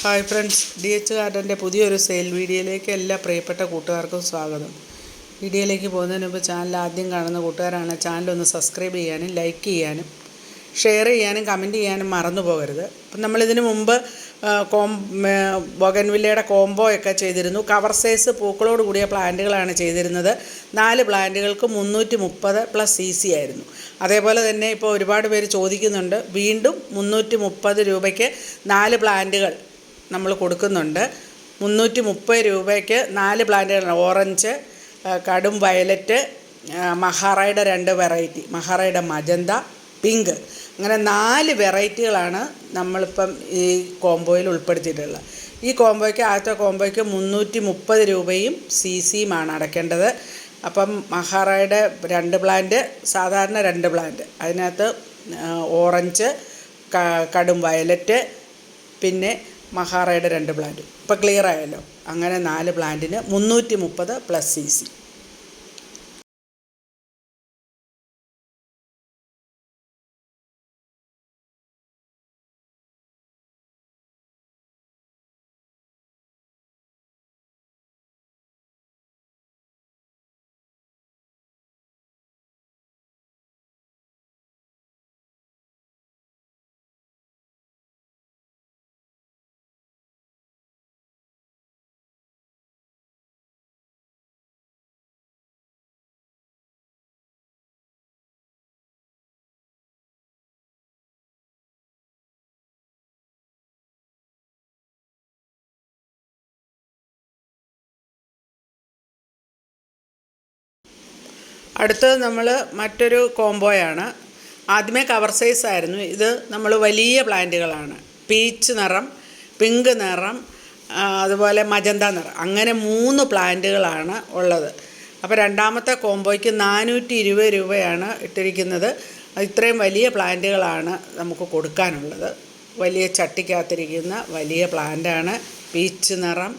Hi friends, DH ഗാർഡൻ്റെ പുതിയൊരു sale വീഡിയോയിലേക്ക് എല്ലാ പ്രിയപ്പെട്ട കൂട്ടുകാർക്കും സ്വാഗതം. വീഡിയോയിലേക്ക് പോകുന്നതിന് മുമ്പ് ചാനൽ ആദ്യം കാണുന്ന കൂട്ടുകാരാണ് ചാനലൊന്ന് സബ്സ്ക്രൈബ് ചെയ്യാനും ലൈക്ക് ചെയ്യാനും ഷെയർ ചെയ്യാനും കമൻറ്റ് ചെയ്യാനും മറന്നു പോകരുത്. അപ്പം നമ്മളിതിന് മുമ്പ് ബൊഗൻവില്ലയുടെ കോംബോ ഒക്കെ ചെയ്തിരുന്നു. കവർ സൈസ് പൂക്കളോട് കൂടിയ പ്ലാന്റുകളാണ് ചെയ്തിരുന്നത്. 4 പ്ലാന്റുകൾക്ക് 330 + CC ആയിരുന്നു. അതേപോലെ തന്നെ ഇപ്പോൾ ഒരുപാട് പേര് ചോദിക്കുന്നുണ്ട്, വീണ്ടും 330 രൂപയ്ക്ക് 4 പ്ലാന്റുകൾ നമ്മൾ കൊടുക്കുന്നുണ്ട്. 330 രൂപയ്ക്ക് 4 പ്ലാന്റുകളാണ്. ഓറഞ്ച്, കടും വയലറ്റ്, മഹാറായുടെ 2 വെറൈറ്റി, മഹാറായുടെ മജന്ത, പിങ്ക്, അങ്ങനെ 4 വെറൈറ്റികളാണ് നമ്മളിപ്പം ഈ കോംബോയിൽ ഉൾപ്പെടുത്തിയിട്ടുള്ളത്. ഈ കോംബോയ്ക്ക് ആദ്യത്തെ കോംബോയ്ക്ക് 330 രൂപയും CCയുമാണ് അടയ്ക്കേണ്ടത്. അപ്പം മഹാറായുടെ 2 പ്ലാന്റ്, സാധാരണ 2 പ്ലാന്റ്, അതിനകത്ത് ഓറഞ്ച്, കടും വയലറ്റ്, പിന്നെ മഹാറായുടെ 2 പ്ലാന്റ്. ഇപ്പോൾ ക്ലിയർ ആയല്ലോ. അങ്ങനെ 4 പ്ലാന്റിന് 330 + CC. അടുത്തത് നമ്മൾ മറ്റൊരു കോംബോയാണ്. ആദ്യമേ കവർ സൈസ് ആയിരുന്നു. ഇത് നമ്മൾ വലിയ പ്ലാന്റുകളാണ്. പീച്ച് നിറം, പിങ്ക് നിറം, അതുപോലെ മജന്ത നിറം, അങ്ങനെ 3 പ്ലാന്റുകളാണ് ഉള്ളത്. അപ്പോൾ രണ്ടാമത്തെ കോംബോയ്ക്ക് 420 രൂപയാണ് ഇട്ടിരിക്കുന്നത്. ഇത്രയും വലിയ പ്ലാന്റുകളാണ് നമുക്ക് കൊടുക്കാനുള്ളത്. വലിയ ചട്ടിക്കകത്തിരിക്കുന്ന വലിയ പ്ലാന്റാണ്. പീച്ച് നിറം,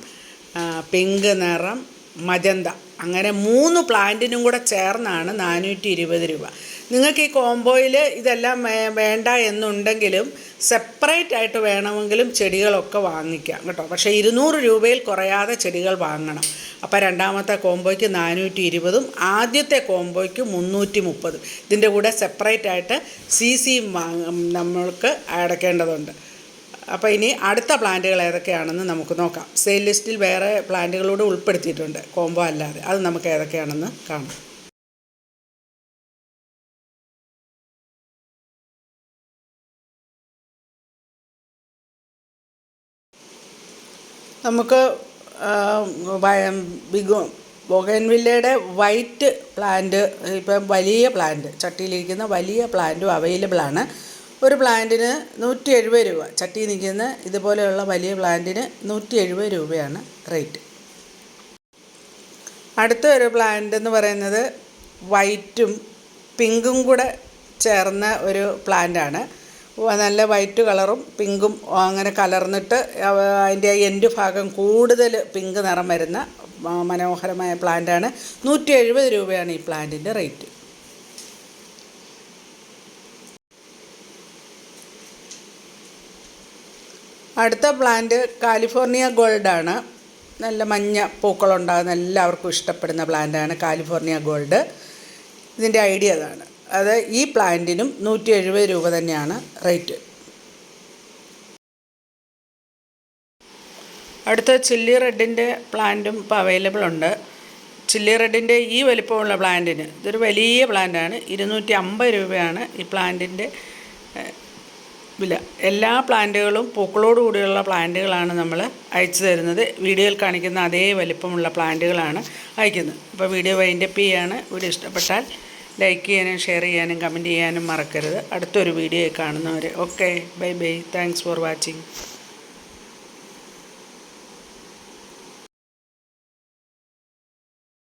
പിങ്ക് നിറം, മജന്ത, അങ്ങനെ 3 പ്ലാന്റിനും കൂടെ ചേർന്നാണ് 420 രൂപ. നിങ്ങൾക്ക് ഈ കോംബോയിൽ ഇതെല്ലാം വേണ്ട എന്നുണ്ടെങ്കിലും സെപ്പറേറ്റ് ആയിട്ട് വേണമെങ്കിലും ചെടികളൊക്കെ വാങ്ങിക്കാം കേട്ടോ. പക്ഷേ 200 രൂപയിൽ കുറയാതെ ചെടികൾ വാങ്ങണം. അപ്പോൾ രണ്ടാമത്തെ കോംബോയ്ക്ക് 420ഉം ആദ്യത്തെ കോംബോയ്ക്ക് 330. ഇതിൻ്റെ കൂടെ സെപ്പറേറ്റ് ആയിട്ട് CC നമ്മൾക്ക് അടയ്ക്കേണ്ടതുണ്ട്. അപ്പോൾ ഇനി അടുത്ത പ്ലാന്റുകൾ ഏതൊക്കെയാണെന്ന് നമുക്ക് നോക്കാം. സെയിൽ ലിസ്റ്റിൽ വേറെ പ്ലാന്റുകളൂടെ ഉൾപ്പെടുത്തിയിട്ടുണ്ട് കോംബോ അല്ലാതെ. അത് നമുക്ക് ഏതൊക്കെയാണെന്ന് കാണാം. നമുക്ക് ബൊഗൻവില്ലയുടെ വൈറ്റ് പ്ലാന്റ്, ഇപ്പം വലിയ പ്ലാന്റ്, ചട്ടിയിലിരിക്കുന്ന വലിയ പ്ലാന്റും അവൈലബിൾ ആണ്. ഒരു പ്ലാന്റിന് 170 രൂപ. ചട്ടി നിൽക്കുന്ന ഇതുപോലെയുള്ള വലിയ പ്ലാന്റിന് 170 രൂപയാണ് റേറ്റ്. അടുത്ത ഒരു പ്ലാന്റ് എന്ന് പറയുന്നത് വൈറ്റും പിങ്കും കൂടെ ചേർന്ന ഒരു പ്ലാന്റാണ്. നല്ല വൈറ്റ് കളറും പിങ്കും അങ്ങനെ കലർന്നിട്ട് അതിൻ്റെ എൻഡ് ഭാഗം കൂടുതൽ പിങ്ക് നിറം വരുന്ന മനോഹരമായ പ്ലാന്റാണ്. 170 രൂപയാണ് ഈ പ്ലാന്റിൻ്റെ റേറ്റ്. അടുത്ത പ്ലാന്റ് കാലിഫോർണിയ ഗോൾഡാണ്. നല്ല മഞ്ഞ പൂക്കളുണ്ടാകുന്ന എല്ലാവർക്കും ഇഷ്ടപ്പെടുന്ന പ്ലാന്റാണ് കാലിഫോർണിയ ഗോൾഡ്. ഇതിൻ്റെ ഐഡിയ അതാണ്. അത് ഈ പ്ലാന്റിനും 170 രൂപ തന്നെയാണ് റേറ്റ്. അടുത്ത ചില്ലി റെഡിൻ്റെ പ്ലാന്റും ഇപ്പോൾ അവൈലബിൾ ഉണ്ട്. ചില്ലി റെഡിൻ്റെ ഈ വലിപ്പമുള്ള പ്ലാന്റിന്, ഇതൊരു വലിയ പ്ലാന്റാണ്, 250 രൂപയാണ് ഈ പ്ലാന്റിൻ്റെ വില. എല്ലാ പ്ലാന്റുകളും പൂക്കളോട് കൂടിയുള്ള പ്ലാന്റുകളാണ് നമ്മൾ അയച്ചു തരുന്നത്. വീഡിയോയിൽ കാണിക്കുന്ന അതേ വലിപ്പമുള്ള പ്ലാന്റുകളാണ് അയക്കുന്നത്. അപ്പോൾ വീഡിയോ വൈൻഡപ്പ് ചെയ്യാണ്. വീഡിയോ ഇഷ്ടപ്പെട്ടാൽ ലൈക്ക് ചെയ്യാനും ഷെയർ ചെയ്യാനും കമൻറ്റ് ചെയ്യാനും മറക്കരുത്. അടുത്തൊരു വീഡിയോ കാണുന്നവരെ okay, bye bye, thanks for watching.